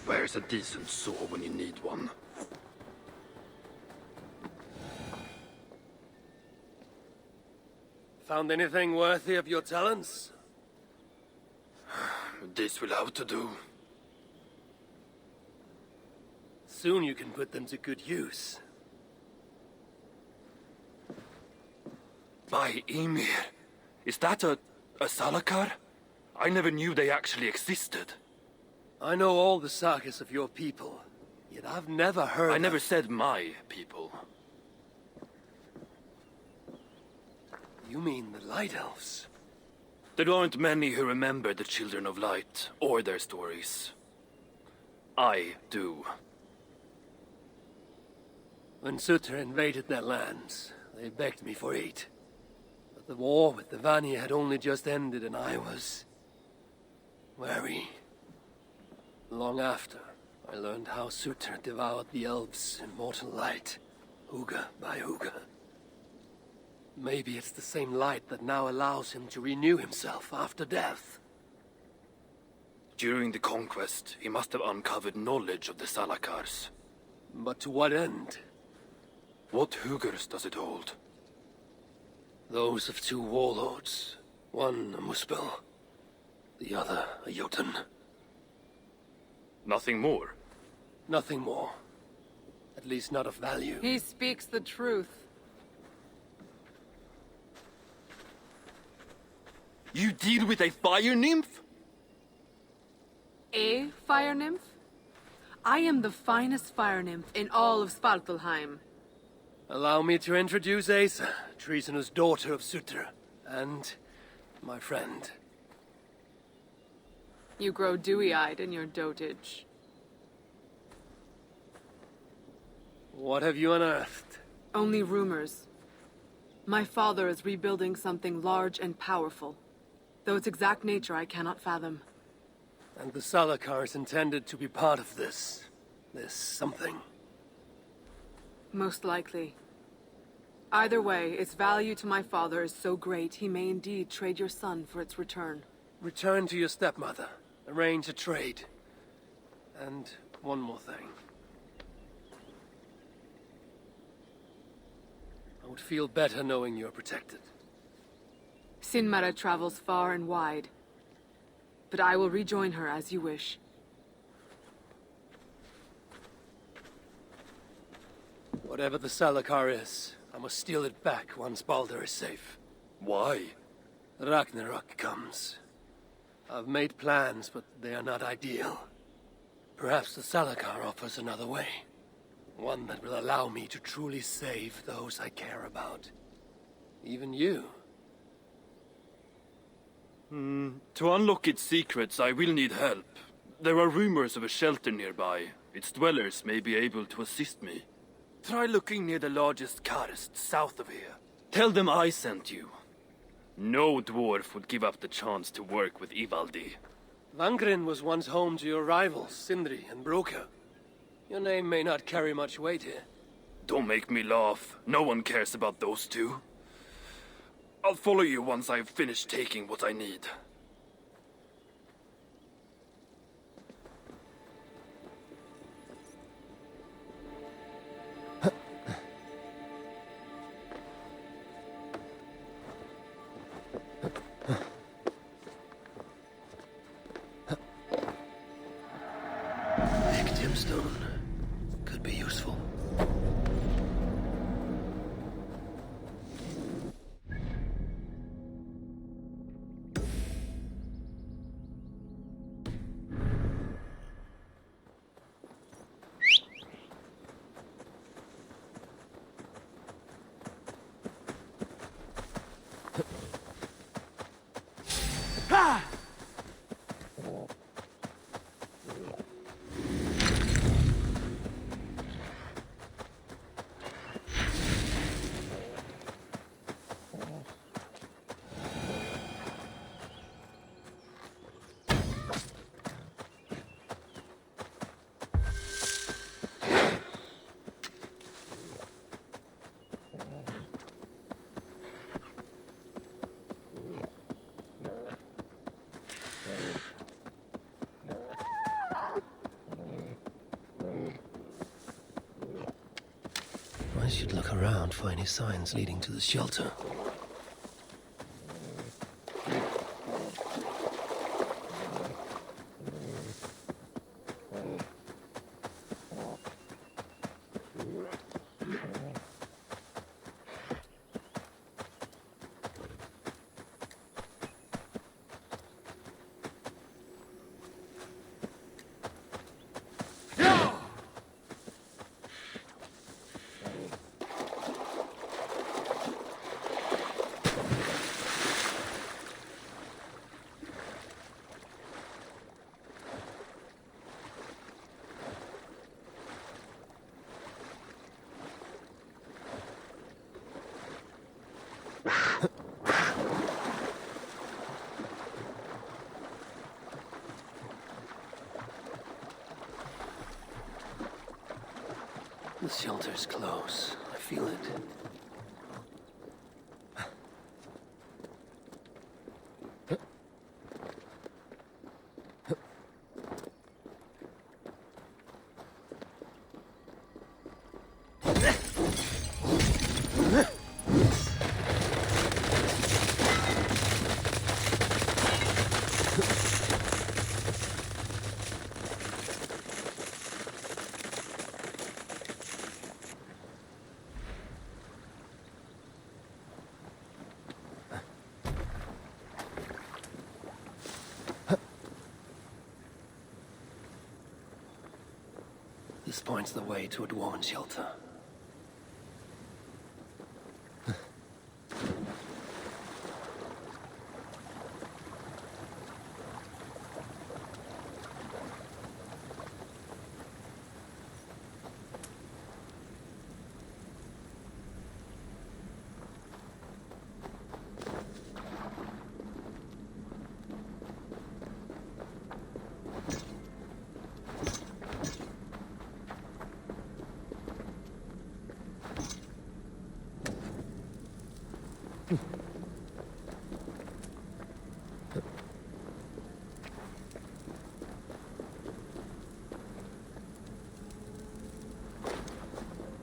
Where's a decent saw when you need one? Found anything worthy of your talents? This will have to do. Soon you can put them to good use. By Ymir, is that a Salakar? I never knew they actually existed. I know all the sagas of your people, yet I've never heard I never said my people. You mean the Light Elves? There aren't many who remember the Children of Light, or their stories. I do. When Surtr invaded their lands, they begged me for aid. But the war with the Vanir had only just ended and I was... wary. Long after, I learned how Surtr devoured the elves' immortal light, Huga by Huga. Maybe it's the same light that now allows him to renew himself after death. During the conquest, he must have uncovered knowledge of the Salakars. But to what end? What Hugars does it hold? Those of two warlords. One a Muspel, the other a Jotun. Nothing more? Nothing more. At least not of value. He speaks the truth. You deal with a fire nymph? A fire nymph? I am the finest fire nymph in all of Svartalheim. Allow me to introduce Asa, treasonous daughter of Surtr, and my friend. You grow dewy-eyed in your dotage. What have you unearthed? Only rumors. My father is rebuilding something large and powerful, though its exact nature I cannot fathom. And the Salakar is intended to be part of this something. Most likely. Either way, its value to my father is so great he may indeed trade your son for its return. Return to your stepmother. Arrange a trade. And one more thing. I would feel better knowing you're protected. Sinmara travels far and wide, but I will rejoin her as you wish. Whatever the Salakar is, I must steal it back once Balder is safe. Why? Ragnarök comes. I've made plans, but they are not ideal. Perhaps the Salakar offers another way. One that will allow me to truly save those I care about. Even you. To unlock its secrets, I will need help. There are rumors of a shelter nearby. Its dwellers may be able to assist me. Try looking near the largest karst south of here. Tell them I sent you. No dwarf would give up the chance to work with Ivaldi. Vangrin was once home to your rivals, Sindri and Broka. Your name may not carry much weight here. Don't make me laugh. No one cares about those two. I'll follow you once I've finished taking what I need. Victim stone. Could be useful. should look around for any signs leading to the shelter. The shelter's close. I feel it. This points the way to a dwarven shelter.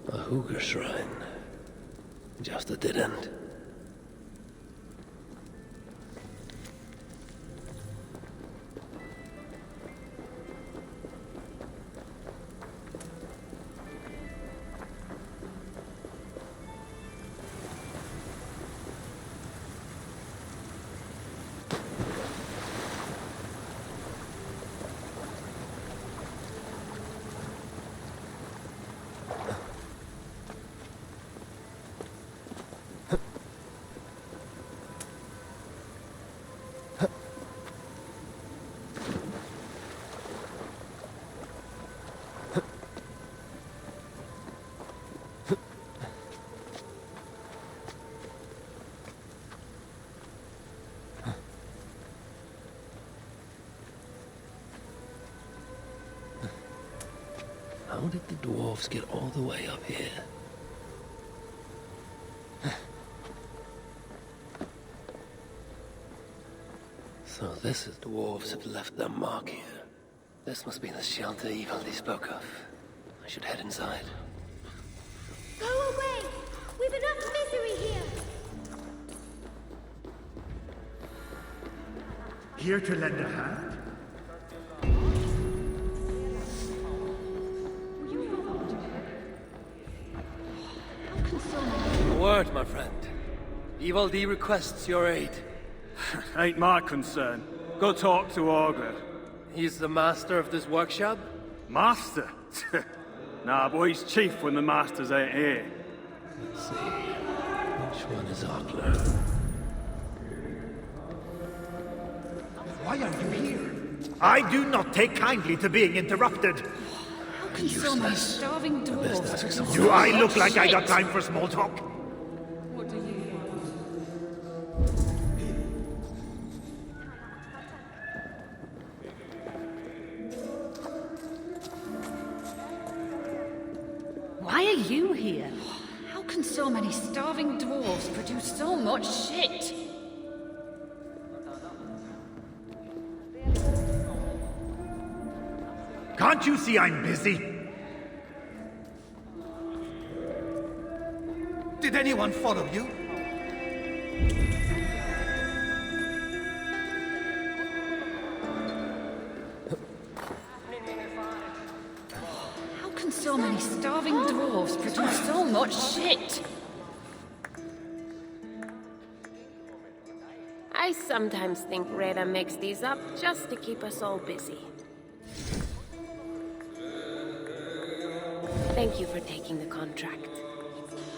A Hooger shrine. Just a dead end. How did the dwarves get all the way up here? So this is dwarves have left their mark here. This must be the shelter Ivaldi spoke of. I should head inside. Go away! We've enough misery here! Here to lend a hand? A word, my friend. Ivaldi requests your aid. Ain't my concern. Go talk to Augur. He's the master of this workshop? Master? Nah, but he's chief when the masters ain't here. Let's see. Which one is Arkler? Why are you here? I do not take kindly to being interrupted. How can so many starving dwarves... Do I look like I got time for small talk? What do you want? Why are you here? How can so many starving dwarves produce so much shit? Can't you see I'm busy? Did anyone follow you? How can so many starving dwarves produce so much shit? I sometimes think Reda makes these up just to keep us all busy. Thank you for taking the contract.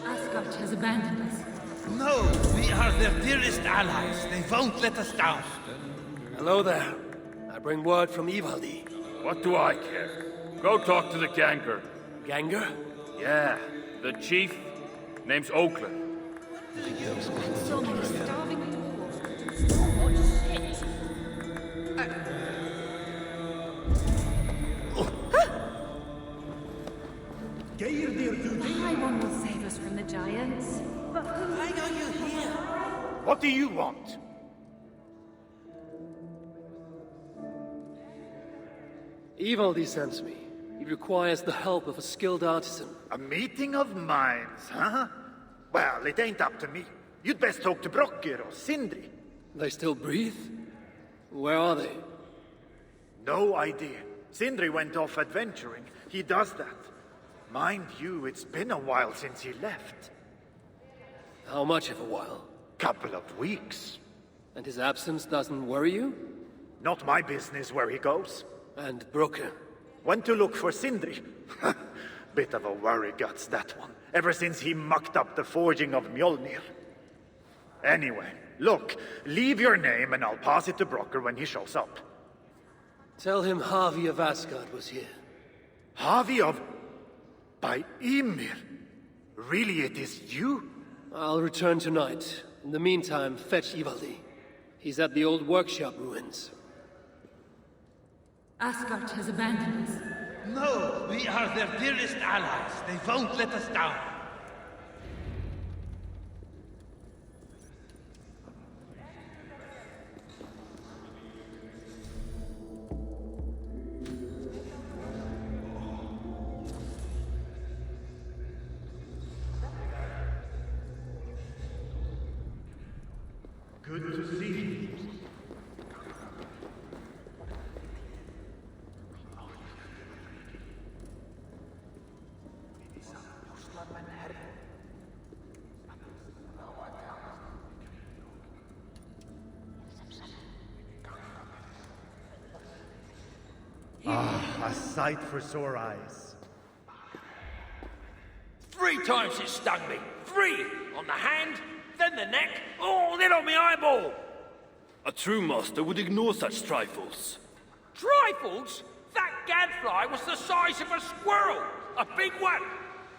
Asgard has abandoned us. No, we are their dearest allies. They won't let us down. Hello there. I bring word from Ivaldi. What do I care? Go talk to the Ganger. Ganger? Yeah, the chief. Name's Oakland. So many starving dwarves produce so much shit. No one will save us from the giants. But Why are you here? What do you want? Ivaldi sends me. He requires the help of a skilled artisan. A meeting of minds, huh? Well, it ain't up to me. You'd best talk to Brokkr or Sindri. They still breathe? Where are they? No idea. Sindri went off adventuring. He does that. Mind you, it's been a while since he left. How much of a while? Couple of weeks. And his absence doesn't worry you? Not my business where he goes. And Brokkr? Went to look for Sindri. Bit of a worry guts, that one. Ever since he mucked up the forging of Mjolnir. Anyway, look, leave your name and I'll pass it to Brokkr when he shows up. Tell him Harvey of Asgard was here. Harvey of... by Ymir? Really, it is you? I'll return tonight. In the meantime, fetch Ivaldi. He's at the old workshop ruins. Asgard has abandoned us. No, we are their dearest allies. They won't let us down. Good to see you. A sight for sore eyes. 3 times it stung me. 3! On the hand, then the neck, oh, then on my eyeball. A true master would ignore such trifles. Trifles? That gadfly was the size of a squirrel. A big one.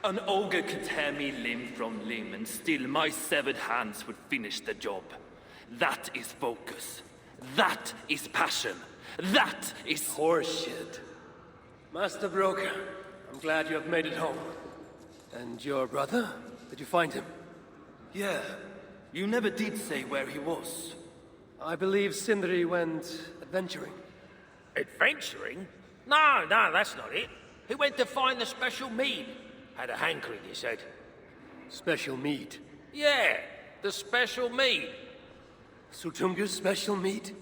An ogre could tear me limb from limb, and still my severed hands would finish the job. That is focus. That is passion. That is Horseshit. Master Brokkr, I'm glad you have made it home. And your brother? Did you find him? Yeah. You never did say where he was. I believe Sindri went adventuring. Adventuring? No, that's not it. He went to find the special mead. Had a hankering, he said. Special meat. Yeah, the special mead. Surtr's special meat?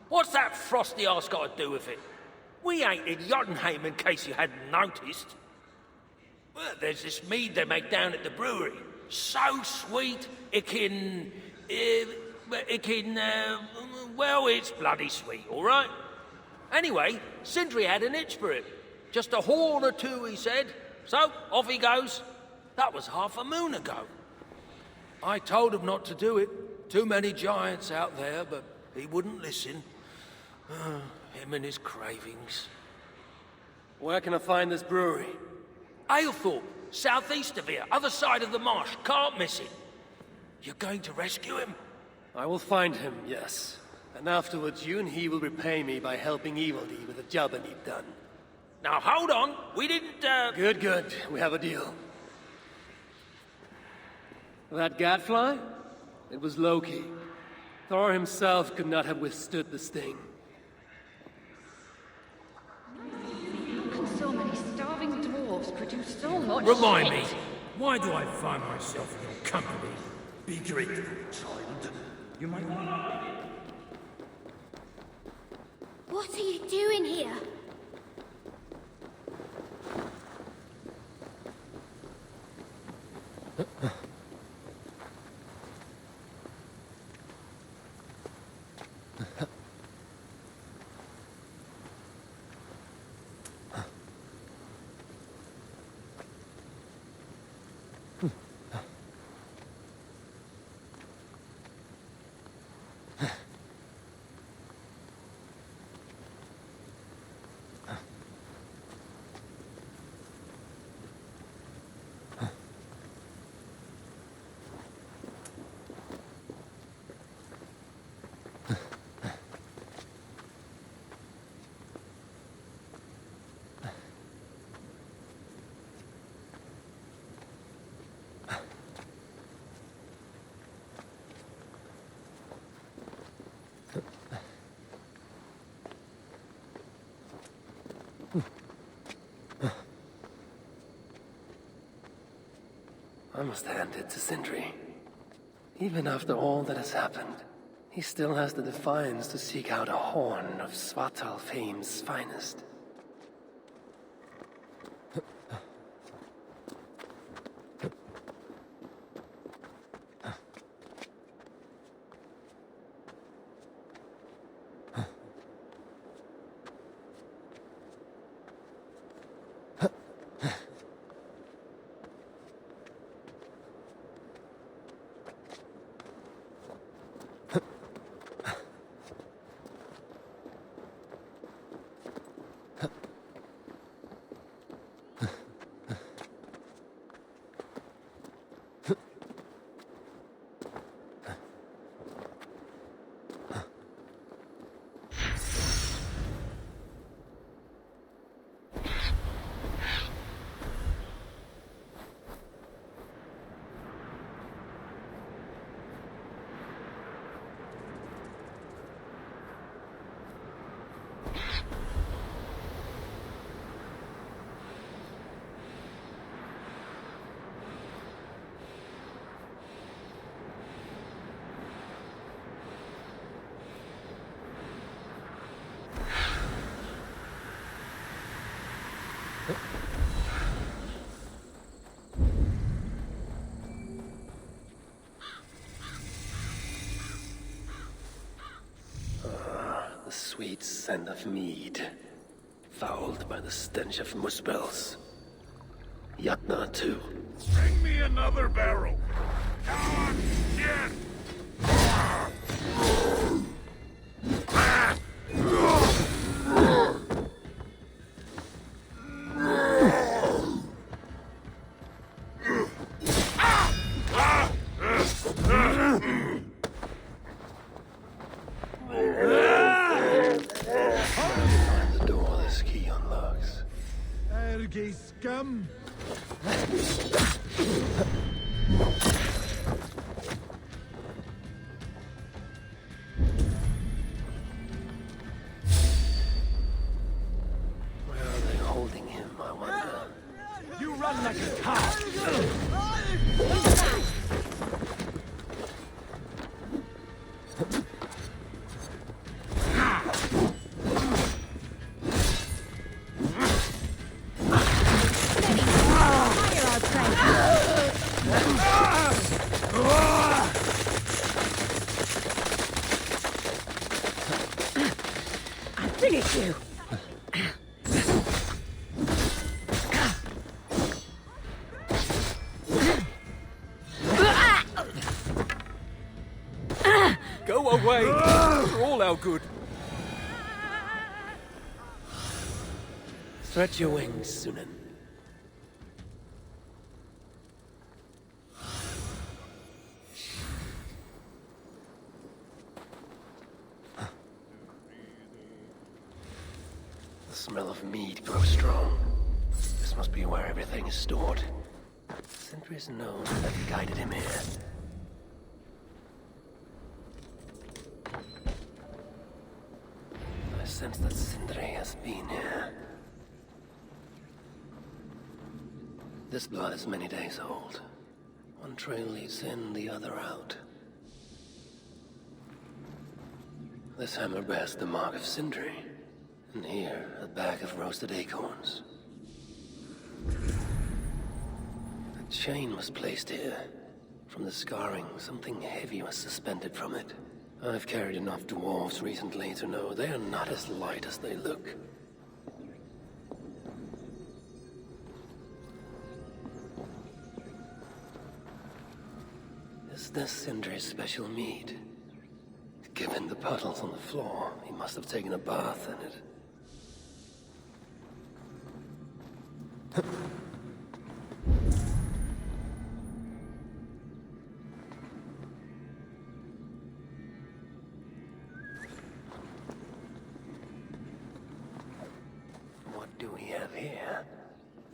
What's that frosty arse got to do with it? We ain't in Jotunheim, in case you hadn't noticed. Well, there's this mead they make down at the brewery. So sweet, well, it's bloody sweet, all right? Anyway, Sindri had an itch for it. Just a horn or 2, he said. So, off he goes. That was half a moon ago. I told him not to do it. Too many giants out there, but he wouldn't listen. Him and his cravings. Where can I find this brewery? Aylthorpe, southeast of here, other side of the marsh. Can't miss it. You're going to rescue him? I will find him, yes. And afterwards, you and he will repay me by helping Ivaldi with the job I need done. Now, hold on. We didn't, Good. We have a deal. That gadfly? It was Loki. Thor himself could not have withstood the sting. How can so many starving dwarves produce so much Remind me, shit? Why do I find myself in your company? Be grateful, child. You might want... What are you doing here? I must hand it to Sindri. Even after all that has happened, he still has the defiance to seek out a horn of Svartalfheim's finest. The sweet scent of mead, fouled by the stench of muspels. Yatna, too. Bring me another barrel. Come on, get! Behind the door, this key unlocks. Erge scum! Where are they holding him, I wonder? You run like a cow! Finish you! Go away! For all our good. Stretch your wings, Sunan. The smell of mead grows strong. This must be where everything is stored. Sindri is known to have guided him here. I sense that Sindri has been here. This blood is many days old. One trail leads in, the other out. This hammer bears the mark of Sindri. And here, a bag of roasted acorns. A chain was placed here. From the scarring, something heavy was suspended from it. I've carried enough dwarves recently to know they are not as light as they look. Is this Sindri's special mead? Given the puddles on the floor, he must have taken a bath in it. What do we have here?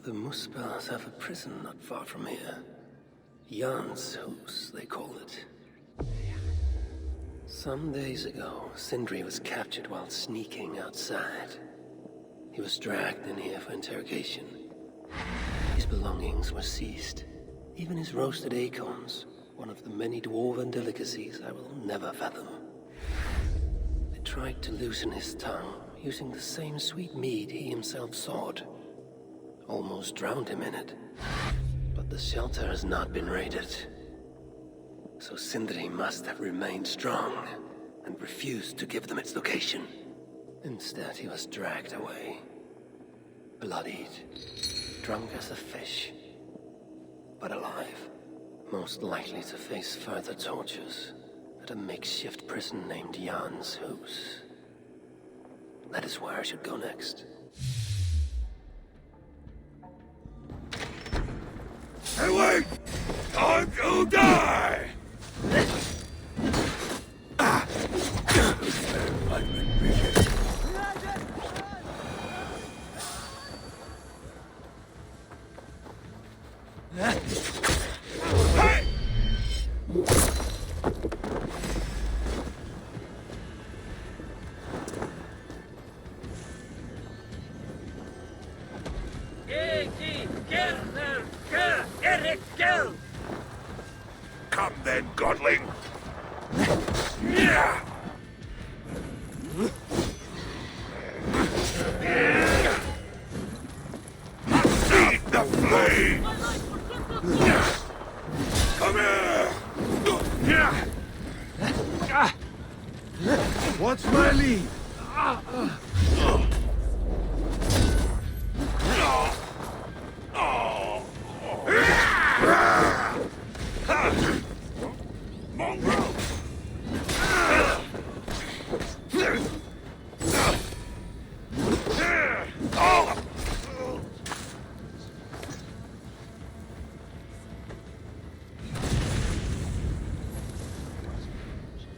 The Muspels have a prison not far from here. Jan's house, they call it. Some days ago, Sindri was captured while sneaking outside. He was dragged in here for interrogation. His belongings were seized. Even his roasted acorns, one of the many dwarven delicacies I will never fathom. They tried to loosen his tongue, using the same sweet mead he himself sought. Almost drowned him in it. But the shelter has not been raided. So Sindri must have remained strong and refused to give them its location. Instead, he was dragged away. Bloodied, drunk as a fish, but alive. Most likely to face further tortures at a makeshift prison named Jan's house. That is where I should go next. Hey, wait! Time to die! Come then, godling! Feed the flame! Come here! What's my lead? Mongrel!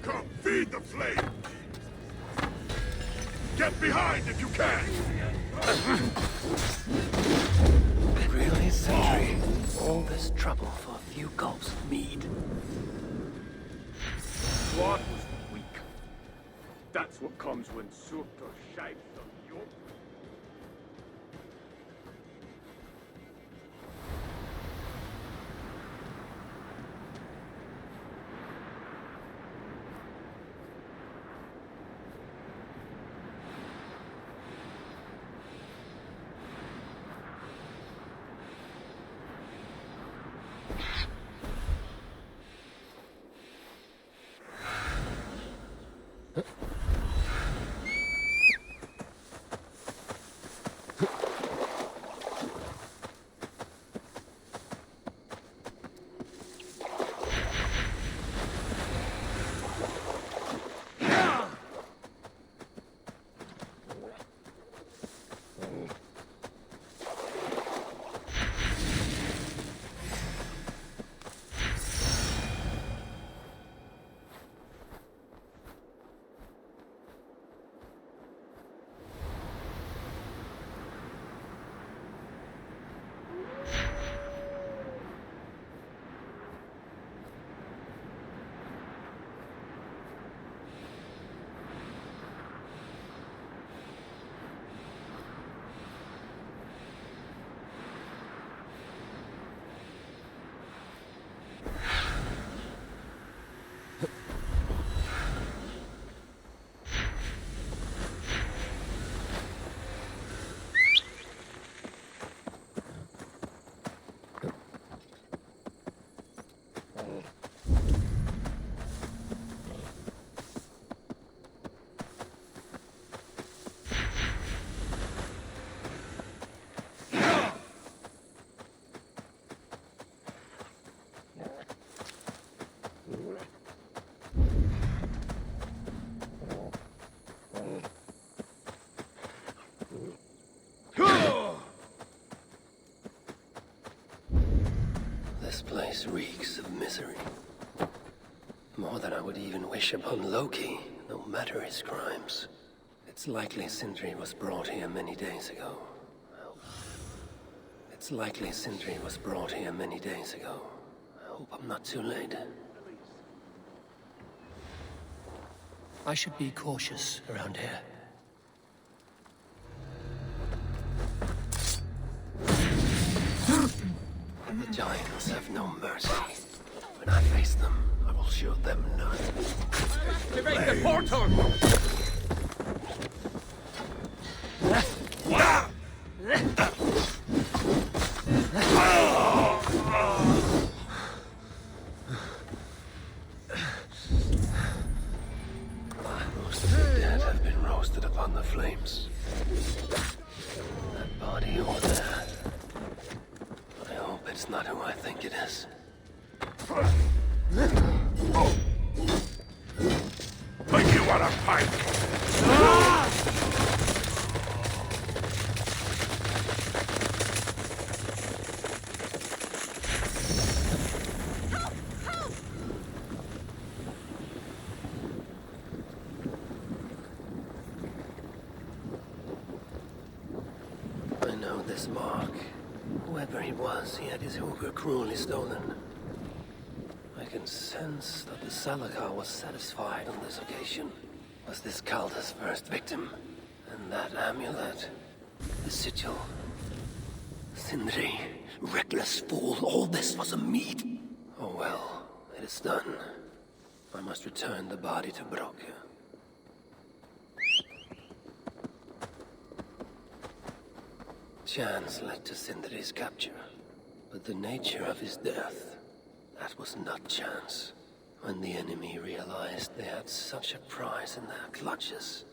Come, feed the flame! Get behind if you can! Really, Sindri? All this trouble for a few gulps of mead. What was weak? That's what comes when Surtr shapes on your... place reeks of misery. More than I would even wish upon Loki, no matter his crimes. It's likely Sindri was brought here many days ago. It's likely Sindri was brought here many days ago. I hope I'm not too late. I should be cautious around here. The giants have no mercy. When I face them, I will show them none. Activate the portal! Most of the dead have been roasted upon the flames. That body over there. I hope it's not who I think it is. Make you want to fight! I know this mark. Whoever he was, he had his hooker cruelly stolen. I can sense that the Salakar was satisfied on this occasion. Was this Calder's first victim? And that amulet, the sigil. Sindri, reckless fool, all this was a meat. Oh well, it is done. I must return the body to Broke. Chance led to Sindri's capture, but the nature of his death, that was not chance. When the enemy realized they had such a prize in their clutches.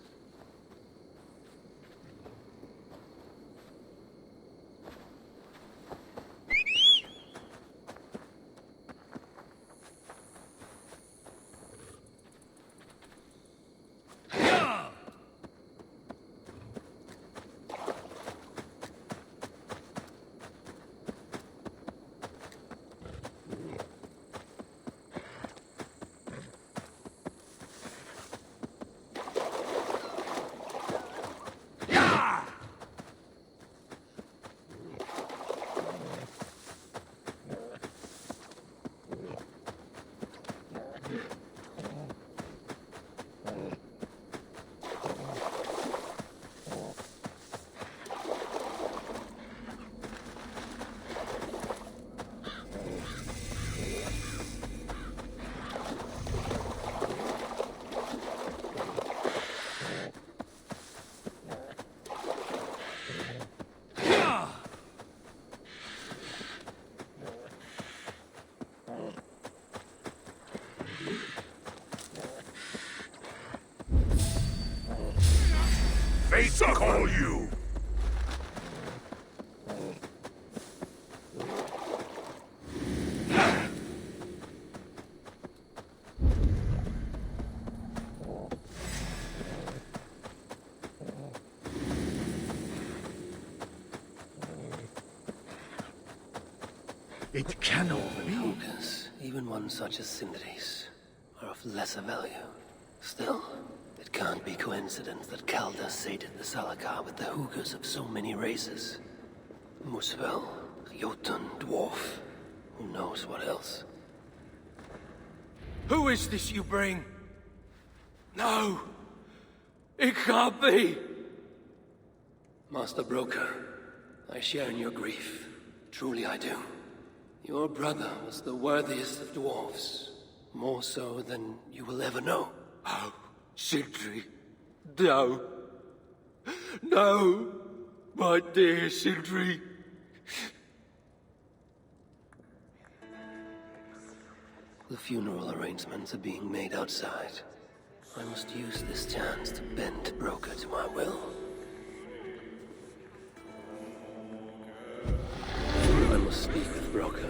Fate call you! It cannot be. Hookahs, even one such as Sindri's, are of lesser value. Still, it can't be coincidence that Calder sated the Salakar with the hookahs of so many races. Muspel, Jotun, Dwarf, who knows what else. Who is this you bring? No! It can't be! Master Broker, I share in your grief. Truly I do. Your brother was the worthiest of dwarves. More so than you will ever know. Oh, Sindri. No. No! My dear Sindri. The funeral arrangements are being made outside. I must use this chance to bend Broker to my will. I must speak with Broker.